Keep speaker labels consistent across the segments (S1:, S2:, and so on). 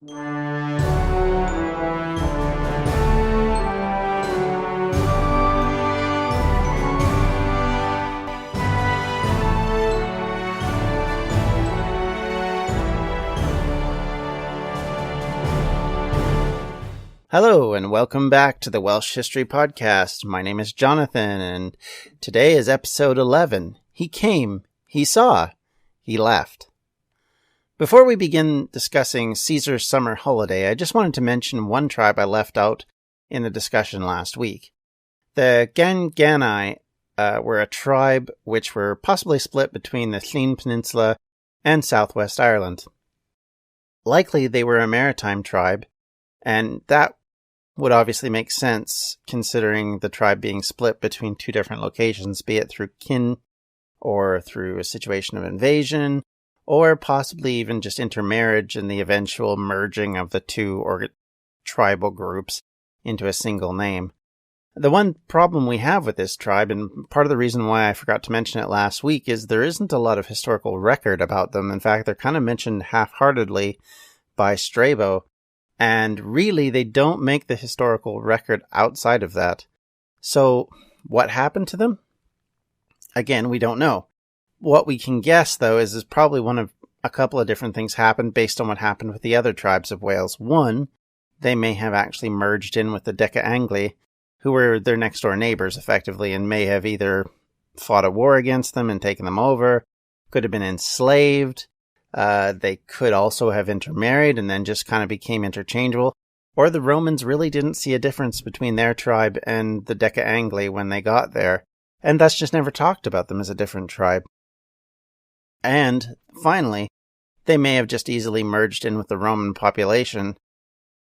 S1: Hello, and welcome back to the Welsh History Podcast. My name is Jonathan, and today is episode 11. He came, he saw, he left. Before we begin discussing Caesar's summer holiday, I just wanted to mention one tribe I left out in the discussion last week. The Gangani were a tribe which were possibly split between the Llŷn Peninsula and southwest Ireland. Likely they were a maritime tribe, and that would obviously make sense considering the tribe being split between two different locations, be it through kin or through a situation of invasion, or possibly even just intermarriage and the eventual merging of the two tribal groups into a single name. The one problem we have with this tribe, and part of the reason why I forgot to mention it last week, is there isn't a lot of historical record about them. In fact, they're kind of mentioned half-heartedly by Strabo, and really they don't make the historical record outside of that. So what happened to them? Again, we don't know. What we can guess, though, is probably one of a couple of different things happened based on what happened with the other tribes of Wales. One, they may have actually merged in with the Deca Angli, who were their next door neighbors effectively, and may have either fought a war against them and taken them over, could have been enslaved. They could also have intermarried and then just kind of became interchangeable. Or the Romans really didn't see a difference between their tribe and the Deca Angli when they got there, and thus just never talked about them as a different tribe. And finally, they may have just easily merged in with the Roman population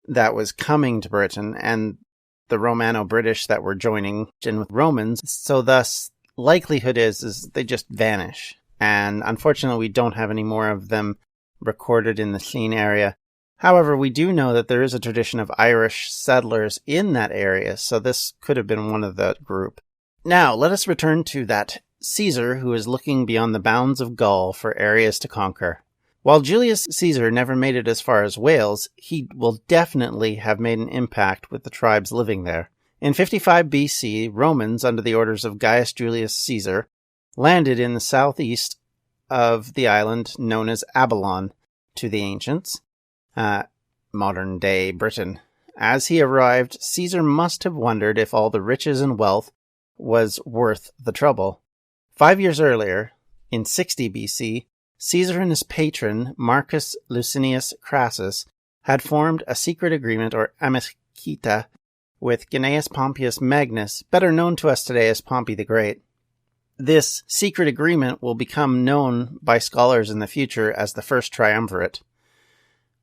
S1: that was coming to Britain and the Romano-British that were joining in with Romans. So thus, likelihood is they just vanish. And unfortunately, we don't have any more of them recorded in the Llŷn area. However, we do know that there is a tradition of Irish settlers in that area, so this could have been one of that group. Now, let us return to that Caesar who is looking beyond the bounds of Gaul for areas to conquer. While Julius Caesar never made it as far as Wales, he will definitely have made an impact with the tribes living there. In 55 BC, Romans, under the orders of Gaius Julius Caesar, landed in the southeast of the island known as Avalon to the ancients, modern-day Britain. As he arrived, Caesar must have wondered if all the riches and wealth was worth the trouble. 5 years earlier, in 60 BC, Caesar and his patron, Marcus Licinius Crassus, had formed a secret agreement, or amicita, with Gnaeus Pompeius Magnus, better known to us today as Pompey the Great. This secret agreement will become known by scholars in the future as the First Triumvirate.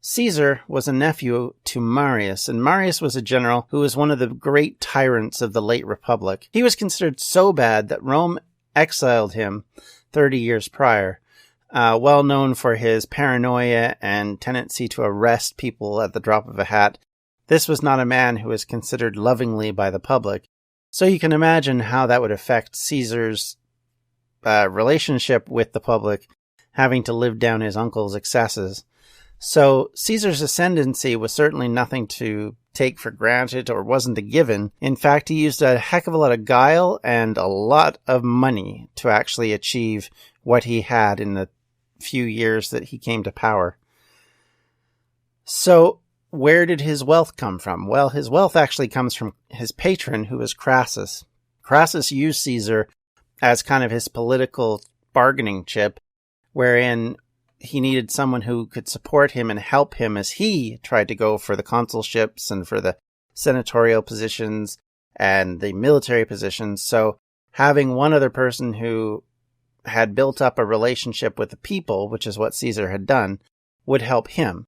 S1: Caesar was a nephew to Marius, and Marius was a general who was one of the great tyrants of the late Republic. He was considered so bad that Rome exiled him 30 years prior, well known for his paranoia and tendency to arrest people at the drop of a hat. This was not a man who was considered lovingly by the public, so you can imagine how that would affect Caesar's relationship with the public, having to live down his uncle's excesses. So Caesar's ascendancy was certainly nothing to take for granted or wasn't a given. In fact, he used a heck of a lot of guile and a lot of money to actually achieve what he had in the few years that he came to power. So where did his wealth come from? Well, his wealth actually comes from his patron, who was Crassus. Crassus used Caesar as kind of his political bargaining chip, wherein he needed someone who could support him and help him as he tried to go for the consulships and for the senatorial positions and the military positions. So having one other person who had built up a relationship with the people, which is what Caesar had done, would help him.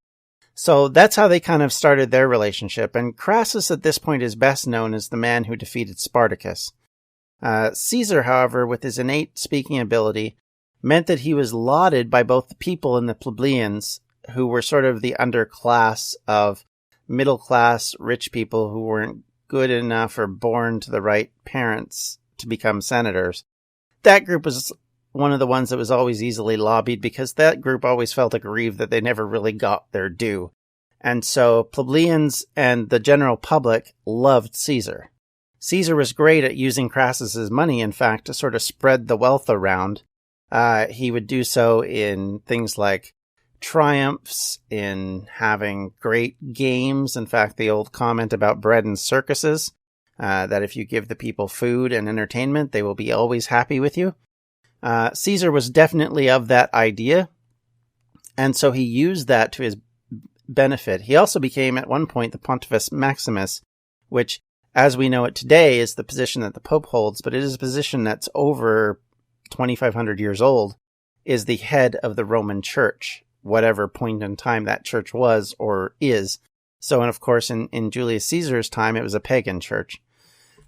S1: So that's how they kind of started their relationship. And Crassus at this point is best known as the man who defeated Spartacus. Caesar, however, with his innate speaking ability, meant that he was lauded by both the people and the plebeians, who were sort of the underclass of middle-class rich people who weren't good enough or born to the right parents to become senators. That group was one of the ones that was always easily lobbied because that group always felt aggrieved that they never really got their due. And so plebeians and the general public loved Caesar. Caesar was great at using Crassus's money, in fact, to sort of spread the wealth around. He would do so in things like triumphs, in having great games. In fact, the old comment about bread and circuses, that if you give the people food and entertainment, they will be always happy with you. Caesar was definitely of that idea, and so he used that to his benefit. He also became, at one point, the Pontifex Maximus, which, as we know it today, is the position that the Pope holds, but it is a position that's over 2,500 years old, is the head of the Roman Church, whatever point in time that church was or is. So, and of course, in Julius Caesar's time, it was a pagan church.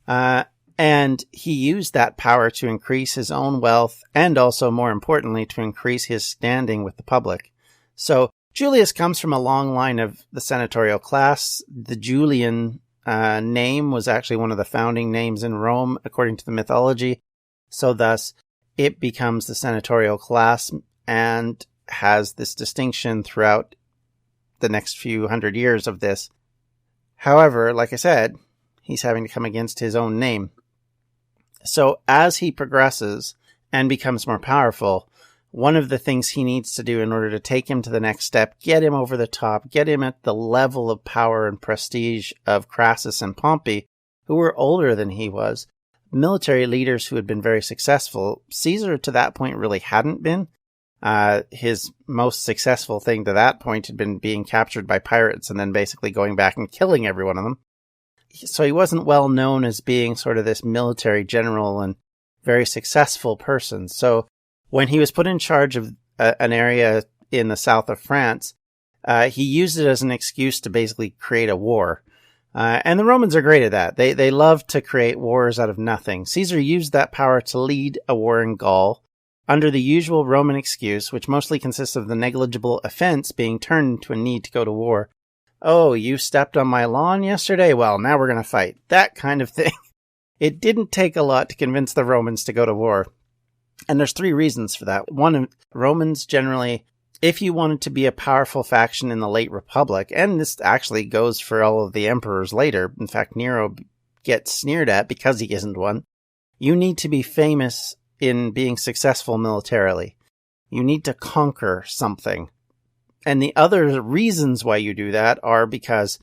S1: And he used that power to increase his own wealth and also, more importantly, to increase his standing with the public. So Julius comes from a long line of the senatorial class. The Julian name was actually one of the founding names in Rome, according to the mythology. So thus, it becomes the senatorial class and has this distinction throughout the next few hundred years of this. However, like I said, he's having to come against his own name. So as he progresses and becomes more powerful, one of the things he needs to do in order to take him to the next step, get him over the top, get him at the level of power and prestige of Crassus and Pompey, who were older than he was, military leaders who had been very successful. Caesar to that point really hadn't been. His most successful thing to that point had been being captured by pirates and then basically going back and killing every one of them. So he wasn't well known as being sort of this military general and very successful person. So when he was put in charge of an area in the south of France, he used it as an excuse to basically create a war. And the Romans are great at that. They love to create wars out of nothing. Caesar used that power to lead a war in Gaul under the usual Roman excuse, which mostly consists of the negligible offense being turned into a need to go to war. Oh, you stepped on my lawn yesterday? Well, now we're going to fight. That kind of thing. It didn't take a lot to convince the Romans to go to war. And there's three reasons for that. One, Romans generally, if you wanted to be a powerful faction in the late Republic, and this actually goes for all of the emperors later, in fact, Nero gets sneered at because he isn't one, you need to be famous in being successful militarily. You need to conquer something. And the other reasons why you do that are because,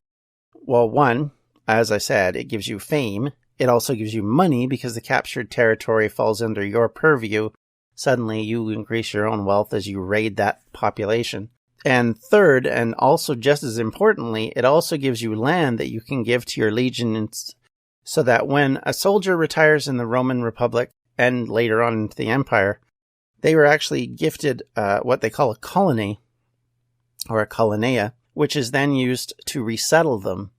S1: well, one, as I said, it gives you fame. It also gives you money because the captured territory falls under your purview. Suddenly you increase your own wealth as you raid that population. And third, and also just as importantly, it also gives you land that you can give to your legions so that when a soldier retires in the Roman Republic and later on into the empire, they were actually gifted what they call a colony, or a colonia, which is then used to resettle them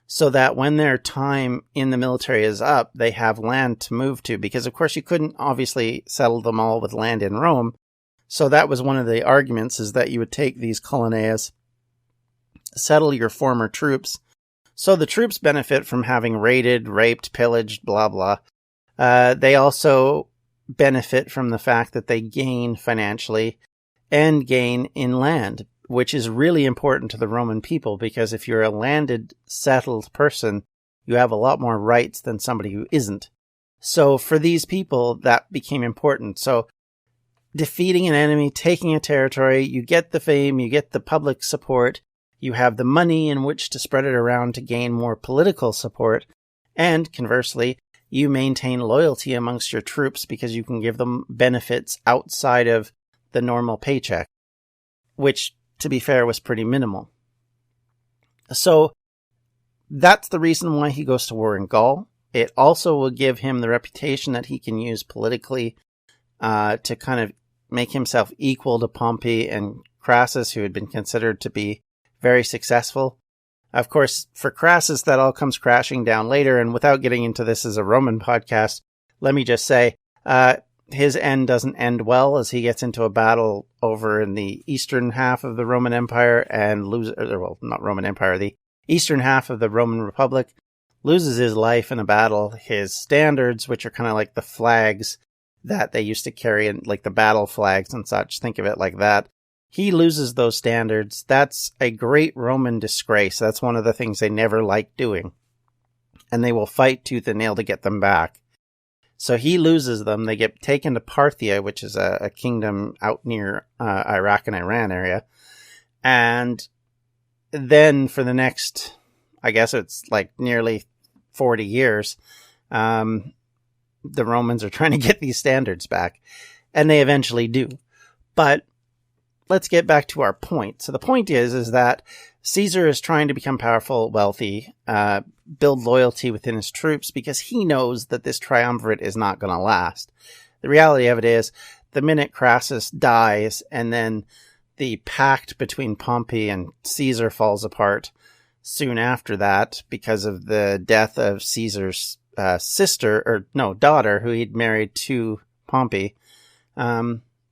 S1: so that when their time in the military is up, they have land to move to. Because, of course, you couldn't obviously settle them all with land in Rome. So that was one of the arguments, is that you would take these colonias, settle your former troops. So the troops benefit from having raided, raped, pillaged, blah, blah. They also benefit from the fact that they gain financially and gain in land, which is really important to the Roman people, because if you're a landed, settled person, you have a lot more rights than somebody who isn't. So for these people, that became important. So defeating an enemy, taking a territory, you get the fame, you get the public support, you have the money in which to spread it around to gain more political support, and conversely, you maintain loyalty amongst your troops because you can give them benefits outside of the normal paycheck, which, to be fair, was pretty minimal. So that's the reason why he goes to war in Gaul. It also will give him the reputation that he can use politically to kind of make himself equal to Pompey and Crassus, who had been considered to be very successful. Of course, for Crassus, that all comes crashing down later, and without getting into this as a Roman podcast, let me just say, his end doesn't end well as he gets into a battle over in the eastern half of the Roman Empire and not Roman Empire, the eastern half of the Roman Republic, loses his life in a battle. His standards, which are kind of like the flags that they used to carry, in, like the battle flags and such, think of it like that, He loses those standards. That's a great Roman disgrace. That's one of the things they never like doing. And they will fight tooth and nail to get them back. So he loses them. They get taken to Parthia, which is a kingdom out near Iraq and Iran area. And then for the next, I guess it's like nearly 40 years, the Romans are trying to get these standards back. And they eventually do. But let's get back to our point. So the point is that Caesar is trying to become powerful, wealthy, build loyalty within his troops because he knows that this triumvirate is not going to last. The reality of it is the minute Crassus dies and then the pact between Pompey and Caesar falls apart soon after that because of the death of Caesar's daughter, who he'd married to Pompey,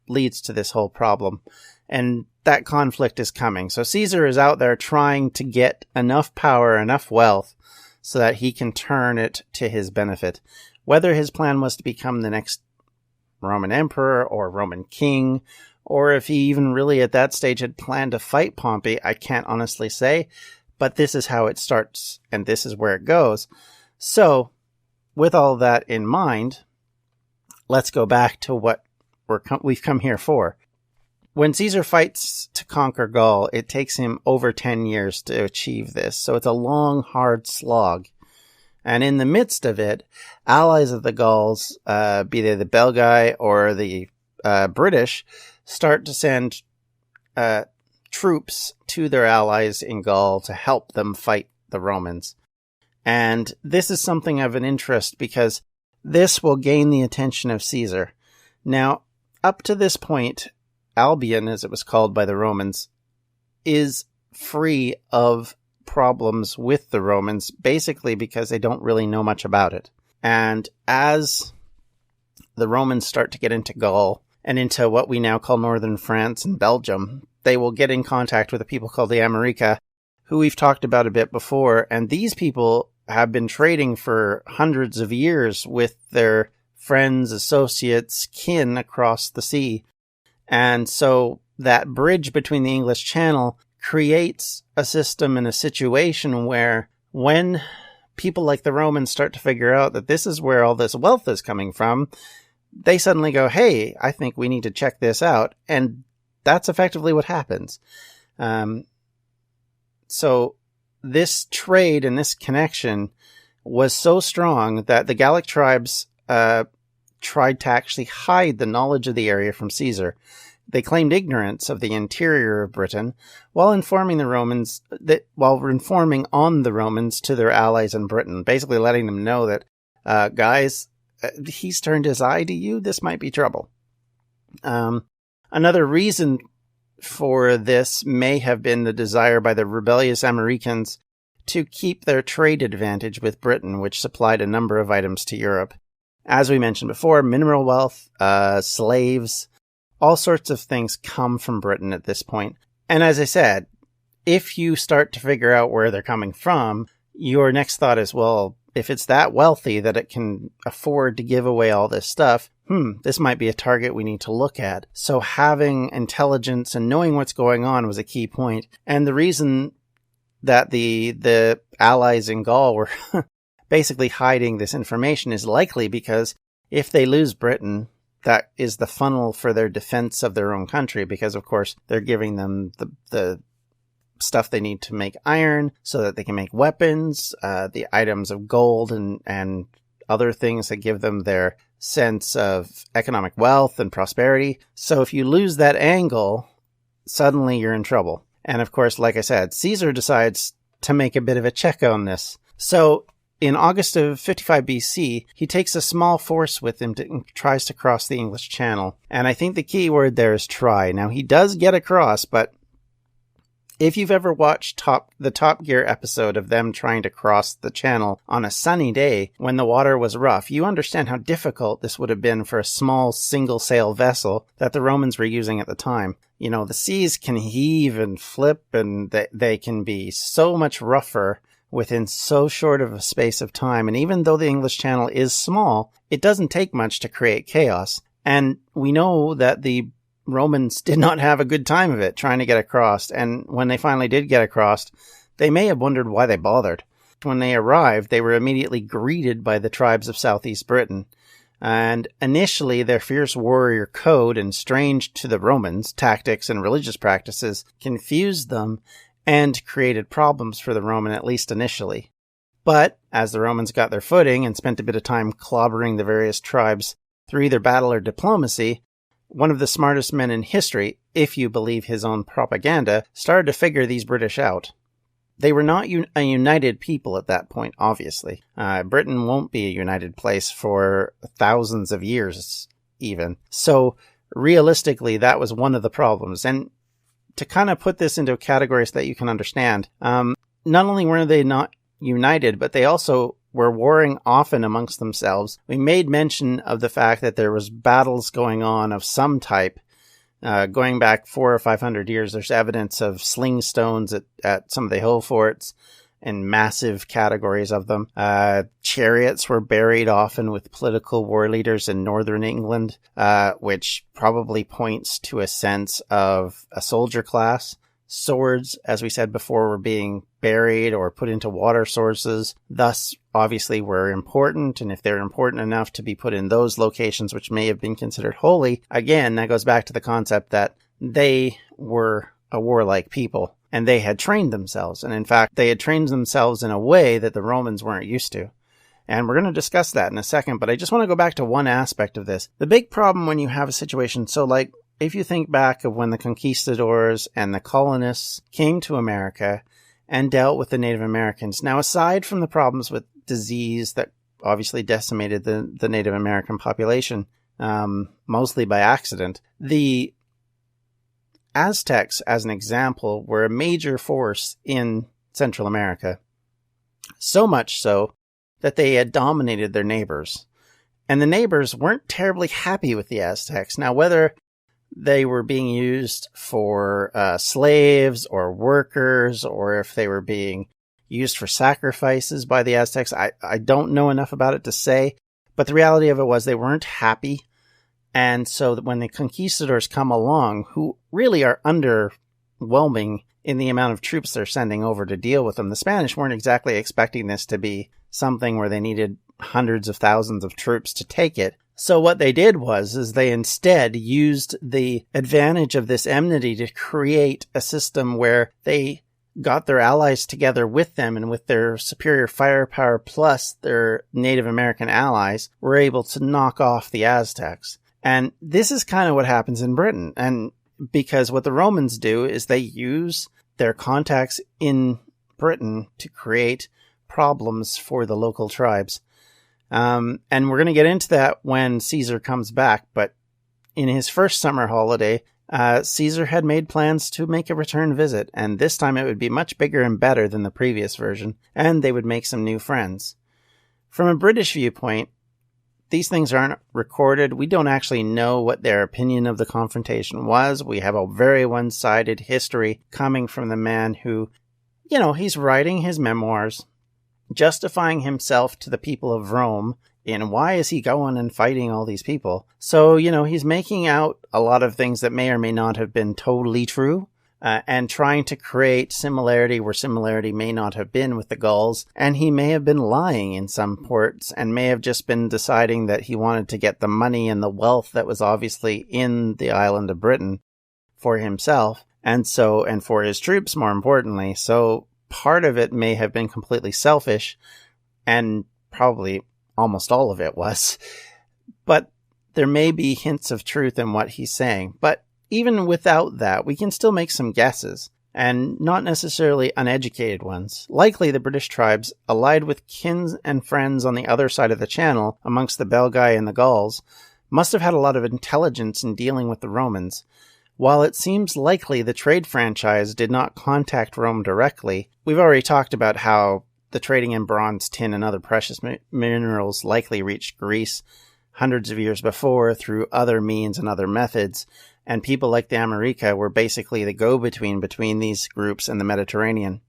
S1: leads to this whole problem. And that conflict is coming. So Caesar is out there trying to get enough power, enough wealth, so that he can turn it to his benefit. Whether his plan was to become the next Roman emperor or Roman king, or if he even really at that stage had planned to fight Pompey, I can't honestly say. But this is how it starts, and this is where it goes. So, with all that in mind, let's go back to what we've come here for. When Caesar fights to conquer Gaul, it takes him over 10 years to achieve this. So it's a long, hard slog. And in the midst of it, allies of the Gauls, be they the Belgae or the British, start to send troops to their allies in Gaul to help them fight the Romans. And this is something of an interest because this will gain the attention of Caesar. Now, up to this point, Albion, as it was called by the Romans, is free of problems with the Romans, basically because they don't really know much about it. And as the Romans start to get into Gaul and into what we now call northern France and Belgium, they will get in contact with a people called the America, who we've talked about a bit before. And these people have been trading for hundreds of years with their friends, associates, kin across the sea. And so that bridge between the English Channel creates a system and a situation where when people like the Romans start to figure out that this is where all this wealth is coming from, they suddenly go, hey, I think we need to check this out. And that's effectively what happens. So this trade and this connection was so strong that the Gallic tribes tried to actually hide the knowledge of the area from Caesar. They claimed ignorance of the interior of Britain while informing on the Romans to their allies in Britain, basically letting them know that, guys, he's turned his eye to you. This might be trouble. Another reason for this may have been the desire by the rebellious Americans to keep their trade advantage with Britain, which supplied a number of items to Europe. As we mentioned before, mineral wealth, slaves, all sorts of things come from Britain at this point. And as I said, if you start to figure out where they're coming from, your next thought is, well, if it's that wealthy that it can afford to give away all this stuff, this might be a target we need to look at. So having intelligence and knowing what's going on was a key point. And the reason that the allies in Gaul were basically hiding this information is likely because if they lose Britain, that is the funnel for their defense of their own country, because of course they're giving them the stuff they need to make iron so that they can make weapons, the items of gold and other things that give them their sense of economic wealth and prosperity. So if you lose that angle, suddenly you're in trouble. And of course, like I said, Caesar decides to make a bit of a check on this. So in August of 55 BC, he takes a small force with him and tries to cross the English Channel. And I think the key word there is try. Now, he does get across, but if you've ever watched the Top Gear episode of them trying to cross the channel on a sunny day when the water was rough, you understand how difficult this would have been for a small single-sail vessel that the Romans were using at the time. You know, the seas can heave and flip, and they can be so much rougher within so short of a space of time. And even though the English Channel is small, it doesn't take much to create chaos. And we know that the Romans did not have a good time of it trying to get across, and when they finally did get across, they may have wondered why they bothered. When they arrived, they were immediately greeted by the tribes of southeast Britain, and initially their fierce warrior code and strange to the Romans tactics and religious practices confused them and created problems for the Roman, at least initially. But as the Romans got their footing and spent a bit of time clobbering the various tribes through either battle or diplomacy, one of the smartest men in history, if you believe his own propaganda, started to figure these British out. They were not a united people at that point, obviously. Britain won't be a united place for thousands of years, even. So, realistically, that was one of the problems. And to kind of put this into categories that you can understand, not only were they not united, but they also were warring often amongst themselves. We made mention of the fact that there was battles going on of some type. Going back 400 or 500 years, there's evidence of sling stones at some of the hill forts and massive categories of them. Chariots were buried often with political war leaders in northern England, which probably points to a sense of a soldier class. Swords, as we said before, were being buried or put into water sources, thus obviously were important, and if they're important enough to be put in those locations which may have been considered holy, again, that goes back to the concept that they were a warlike people, and they had trained themselves, and in fact, they had trained themselves in a way that the Romans weren't used to. And we're going to discuss that in a second, but I just want to go back to one aspect of this. The big problem when you have a situation, so like, if you think back of when the conquistadors and the colonists came to America and dealt with the Native Americans. Now, aside from the problems with disease that obviously decimated the Native American population, mostly by accident, the Aztecs, as an example, were a major force in Central America. So much so that they had dominated their neighbors. And the neighbors weren't terribly happy with the Aztecs. Now, whether they were being used for slaves or workers, or if they were being used for sacrifices by the Aztecs, I don't know enough about it to say, but the reality of it was they weren't happy. And so that when the conquistadors come along, who really are underwhelming in the amount of troops they're sending over to deal with them, the Spanish weren't exactly expecting this to be something where they needed hundreds of thousands of troops to take it. So what they did is they instead used the advantage of this enmity to create a system where they got their allies together with them, and with their superior firepower plus their Native American allies were able to knock off the Aztecs. And this is kind of what happens in Britain. And because what the Romans do is they use their contacts in Britain to create problems for the local tribes. And we're going to get into that when Caesar comes back, but in his first summer holiday, Caesar had made plans to make a return visit, and this time it would be much bigger and better than the previous version, and they would make some new friends. From a British viewpoint, these things aren't recorded. We don't actually know what their opinion of the confrontation was. We have a very one-sided history coming from the man who, he's writing his memoirs, justifying himself to the people of Rome in why is he going and fighting all these people. So, he's making out a lot of things that may or may not have been totally true, and trying to create similarity where similarity may not have been with the Gauls. And he may have been lying in some ports and may have just been deciding that he wanted to get the money and the wealth that was obviously in the island of Britain for himself, and for his troops, more importantly. So part of it may have been completely selfish, and probably almost all of it was. But there may be hints of truth in what he's saying. But even without that, we can still make some guesses, and not necessarily uneducated ones. Likely the British tribes, allied with kin and friends on the other side of the channel, amongst the Belgae and the Gauls, must have had a lot of intelligence in dealing with the Romans. While it seems likely the trade franchise did not contact Rome directly, we've already talked about how the trading in bronze, tin, and other precious minerals likely reached Greece hundreds of years before through other means and other methods, and people like the America were basically the go-between between these groups and the Mediterranean.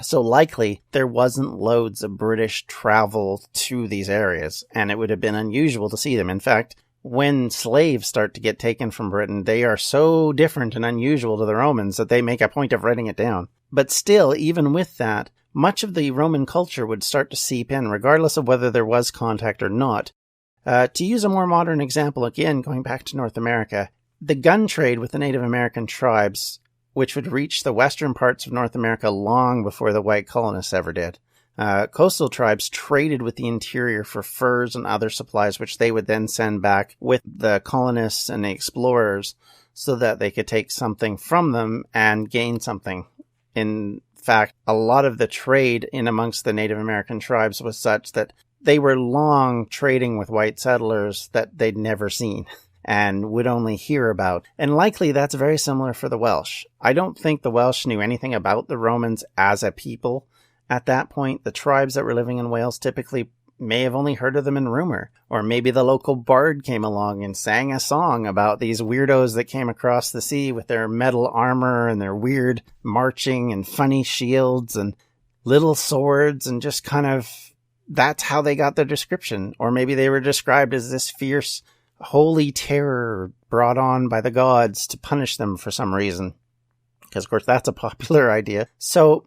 S1: So likely there wasn't loads of British travel to these areas, and it would have been unusual to see them. In fact, when slaves start to get taken from Britain, they are so different and unusual to the Romans that they make a point of writing it down. But still, even with that, much of the Roman culture would start to seep in, regardless of whether there was contact or not. To use a more modern example, again, going back to North America, the gun trade with the Native American tribes, which would reach the western parts of North America long before the white colonists ever did. Coastal tribes traded with the interior for furs and other supplies, which they would then send back with the colonists and the explorers so that they could take something from them and gain something. In fact, a lot of the trade in amongst the Native American tribes was such that they were long trading with white settlers that they'd never seen and would only hear about. And likely that's very similar for the Welsh. I don't think the Welsh knew anything about the Romans as a people. At that point, the tribes that were living in Wales typically may have only heard of them in rumor, or maybe the local bard came along and sang a song about these weirdos that came across the sea with their metal armor and their weird marching and funny shields and little swords, and just kind of, that's how they got their description. Or maybe they were described as this fierce, holy terror brought on by the gods to punish them for some reason. Because, of course, that's a popular idea. So,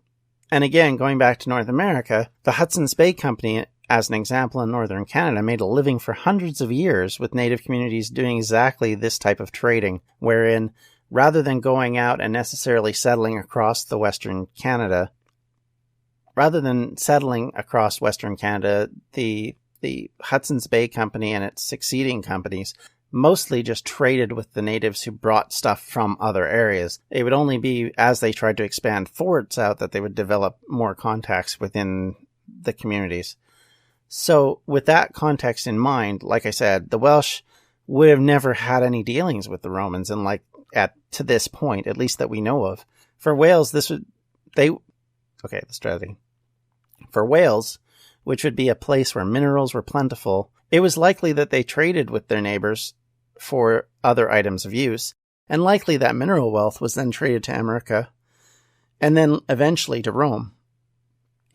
S1: and again, going back to North America, the Hudson's Bay Company, as an example in northern Canada, made a living for hundreds of years with native communities doing exactly this type of trading, wherein rather than going out and necessarily settling across the Western Canada, the Hudson's Bay Company and its succeeding companies mostly just traded with the natives who brought stuff from other areas. It would only be as they tried to expand forts out that they would develop more contacts within the communities. So with that context in mind, like I said, the Welsh would have never had any dealings with the Romans, and to this point, at least that we know of. For Wales, For Wales, which would be a place where minerals were plentiful, it was likely that they traded with their neighbors for other items of use, and likely that mineral wealth was then traded to America, and then eventually to Rome.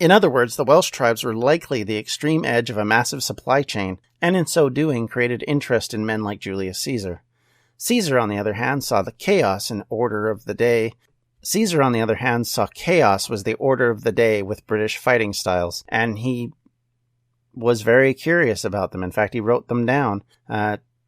S1: In other words, the Welsh tribes were likely the extreme edge of a massive supply chain, and in so doing created interest in men like Julius Caesar. Caesar, on the other hand, saw chaos was the order of the day with British fighting styles, and he was very curious about them. In fact, he wrote them down.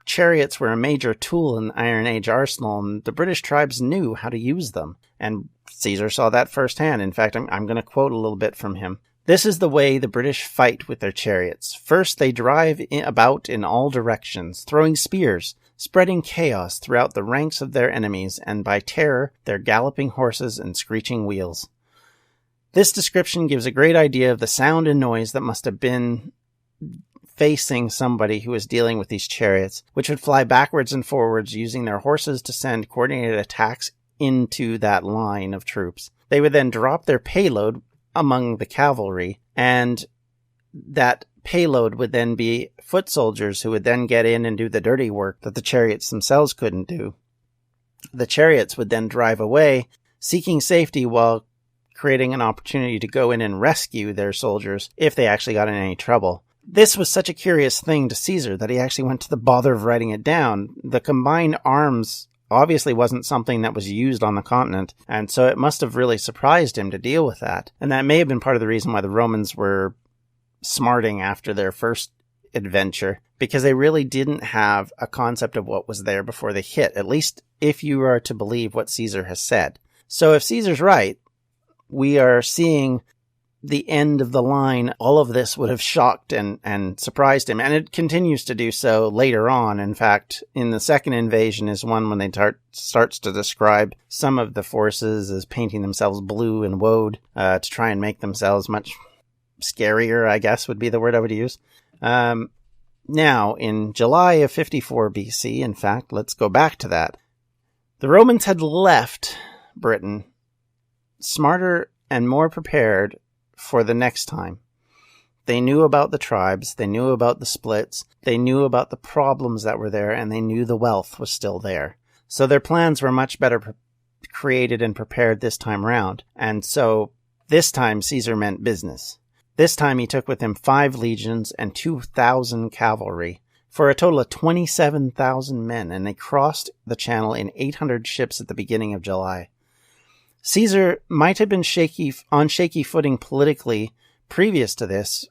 S1: Chariots were a major tool in the Iron Age arsenal, and the British tribes knew how to use them. And Caesar saw that firsthand. In fact, I'm going to quote a little bit from him. "This is the way the British fight with their chariots. First, they drive about in all directions, throwing spears, spreading chaos throughout the ranks of their enemies, and by terror, their galloping horses and screeching wheels." This description gives a great idea of the sound and noise that must have been facing somebody who was dealing with these chariots, which would fly backwards and forwards using their horses to send coordinated attacks into that line of troops. They would then drop their payload among the cavalry, and that payload would then be foot soldiers who would then get in and do the dirty work that the chariots themselves couldn't do. The chariots would then drive away, seeking safety while creating an opportunity to go in and rescue their soldiers if they actually got in any trouble. This was such a curious thing to Caesar that he actually went to the bother of writing it down. The combined arms obviously wasn't something that was used on the continent, and so it must have really surprised him to deal with that. And that may have been part of the reason why the Romans were smarting after their first adventure, because they really didn't have a concept of what was there before they hit, at least if you are to believe what Caesar has said. So if Caesar's right, we are seeing the end of the line. All of this would have shocked and surprised him, and it continues to do so later on. In fact, in the second invasion is one when they starts to describe some of the forces as painting themselves blue and woad to try and make themselves much scarier, I guess would be the word I would use. Now, in July of 54 BC, in fact, let's go back to that. The Romans had left Britain smarter and more prepared for the next time. They knew about the tribes, they knew about the splits, they knew about the problems that were there, and they knew the wealth was still there. So their plans were much better created and prepared this time round. And so this time Caesar meant business. This time he took with him 5 legions and 2,000 cavalry, for a total of 27,000 men, and they crossed the channel in 800 ships at the beginning of July. Caesar might have been on shaky footing politically previous to this.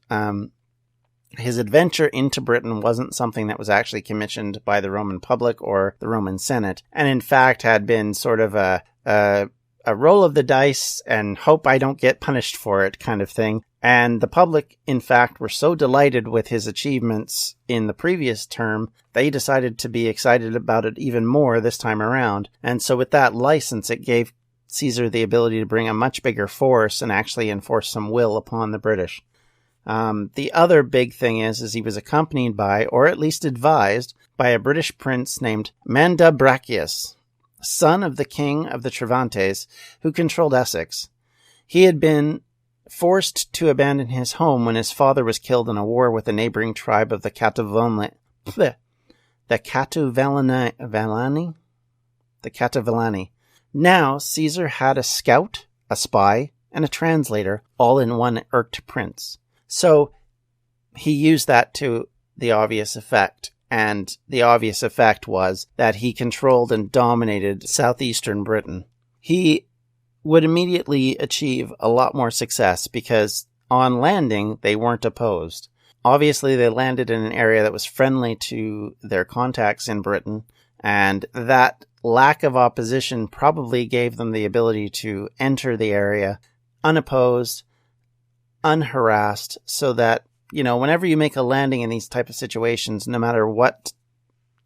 S1: His adventure into Britain wasn't something that was actually commissioned by the Roman public or the Roman Senate, and in fact had been sort of a roll of the dice and hope I don't get punished for it kind of thing. And the public, in fact, were so delighted with his achievements in the previous term, they decided to be excited about it even more this time around. And so with that license, it gave Caesar the ability to bring a much bigger force and actually enforce some will upon the British. The other big thing is he was accompanied by, or at least advised, by a British prince named Mandubracius, son of the king of the Travantes, who controlled Essex. He had been forced to abandon his home when his father was killed in a war with a neighboring tribe of the Catuvellani. Now, Caesar had a scout, a spy, and a translator, all in one irked prince. So he used that to the obvious effect, and the obvious effect was that he controlled and dominated southeastern Britain. He would immediately achieve a lot more success because on landing, they weren't opposed. Obviously, they landed in an area that was friendly to their contacts in Britain, and that lack of opposition probably gave them the ability to enter the area unopposed, unharassed, so that, whenever you make a landing in these type of situations, no matter what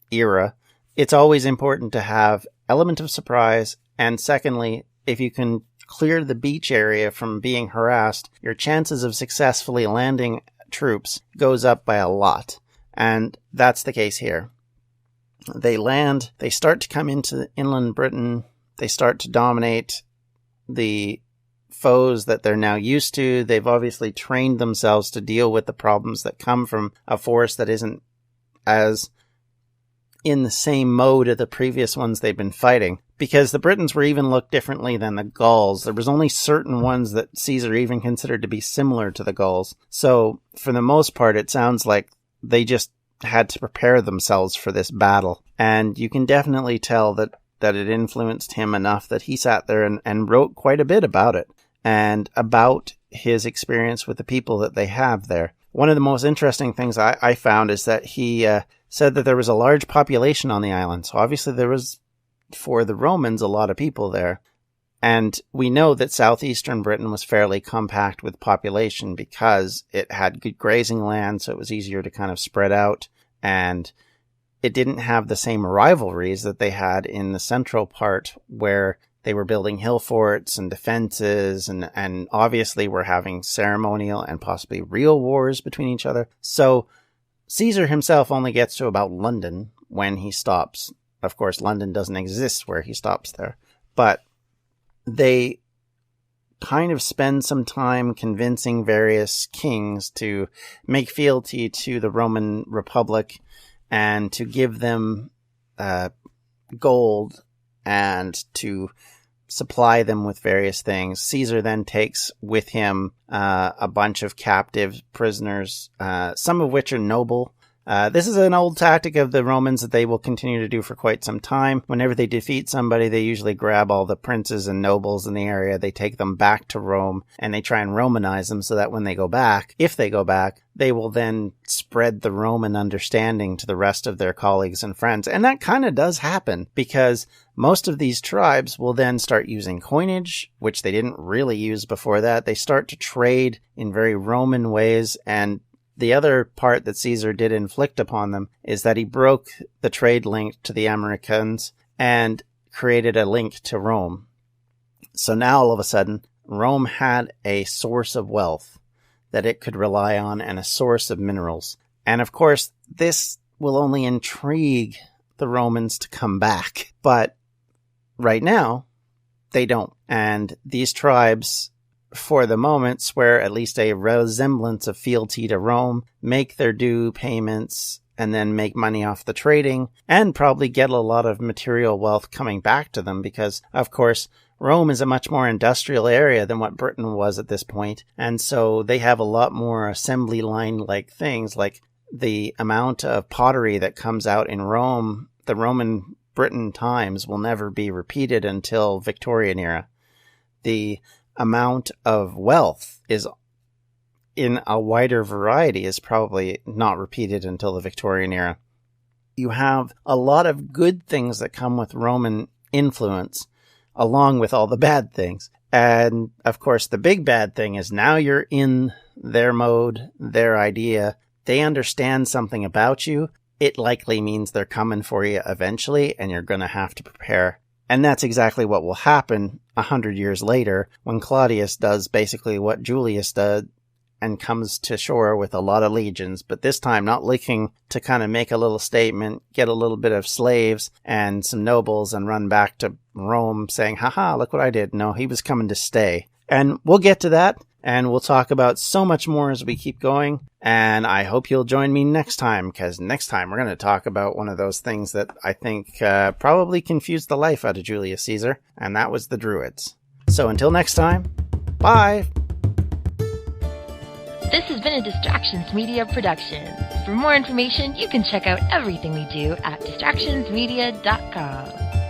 S1: era, it's always important to have element of surprise, and secondly, if you can clear the beach area from being harassed, your chances of successfully landing troops goes up by a lot. And that's the case here. They land, they start to come into inland Britain, they start to dominate the foes that they're now used to. They've obviously trained themselves to deal with the problems that come from a force that isn't as in the same mode of the previous ones they've been fighting. Because the Britons were even looked differently than the Gauls. There was only certain ones that Caesar even considered to be similar to the Gauls. So, for the most part, it sounds like they just had to prepare themselves for this battle. And you can definitely tell that it influenced him enough that he sat there and wrote quite a bit about it. And about his experience with the people that they have there. One of the most interesting things I found is that he said that there was a large population on the island. So obviously there was, for the Romans, a lot of people there. And we know that southeastern Britain was fairly compact with population because it had good grazing land, so it was easier to kind of spread out. And it didn't have the same rivalries that they had in the central part where they were building hill forts and defenses and obviously were having ceremonial and possibly real wars between each other. So Caesar himself only gets to about London when he stops. Of course, London doesn't exist where he stops there. But they kind of spend some time convincing various kings to make fealty to the Roman Republic and to give them gold and to supply them with various things. Caesar then takes with him a bunch of captive prisoners, some of which are noble. This is an old tactic of the Romans that they will continue to do for quite some time. Whenever they defeat somebody, they usually grab all the princes and nobles in the area, they take them back to Rome, and they try and Romanize them so that when they go back, if they go back, they will then spread the Roman understanding to the rest of their colleagues and friends. And that kind of does happen, because most of these tribes will then start using coinage, which they didn't really use before that. They start to trade in very Roman ways, and the other part that Caesar did inflict upon them is that he broke the trade link to the Americans and created a link to Rome. So now all of a sudden, Rome had a source of wealth that it could rely on and a source of minerals. And of course, this will only intrigue the Romans to come back. But right now, they don't. And these tribes, for the moment, swear at least a resemblance of fealty to Rome, make their due payments, and then make money off the trading, and probably get a lot of material wealth coming back to them because, of course, Rome is a much more industrial area than what Britain was at this point, and so they have a lot more assembly line-like things, like the amount of pottery that comes out in Rome, the Roman Britain times, will never be repeated until Victorian era. The amount of wealth is in a wider variety is probably not repeated until the Victorian era. You have a lot of good things that come with Roman influence, along with all the bad things. And of course, the big bad thing is now you're in their mode, their idea. They understand something about you. It likely means they're coming for you eventually, and you're going to have to prepare. And that's exactly what will happen 100 years later when Claudius does basically what Julius did and comes to shore with a lot of legions, but this time not looking to kind of make a little statement, get a little bit of slaves and some nobles and run back to Rome saying, haha, look what I did. No, he was coming to stay. And we'll get to that, and we'll talk about so much more as we keep going. And I hope you'll join me next time, because next time we're going to talk about one of those things that I think probably confused the life out of Julius Caesar, and that was the Druids. So until next time, bye!
S2: This has been a Distractions Media production. For more information, you can check out everything we do at distractionsmedia.com.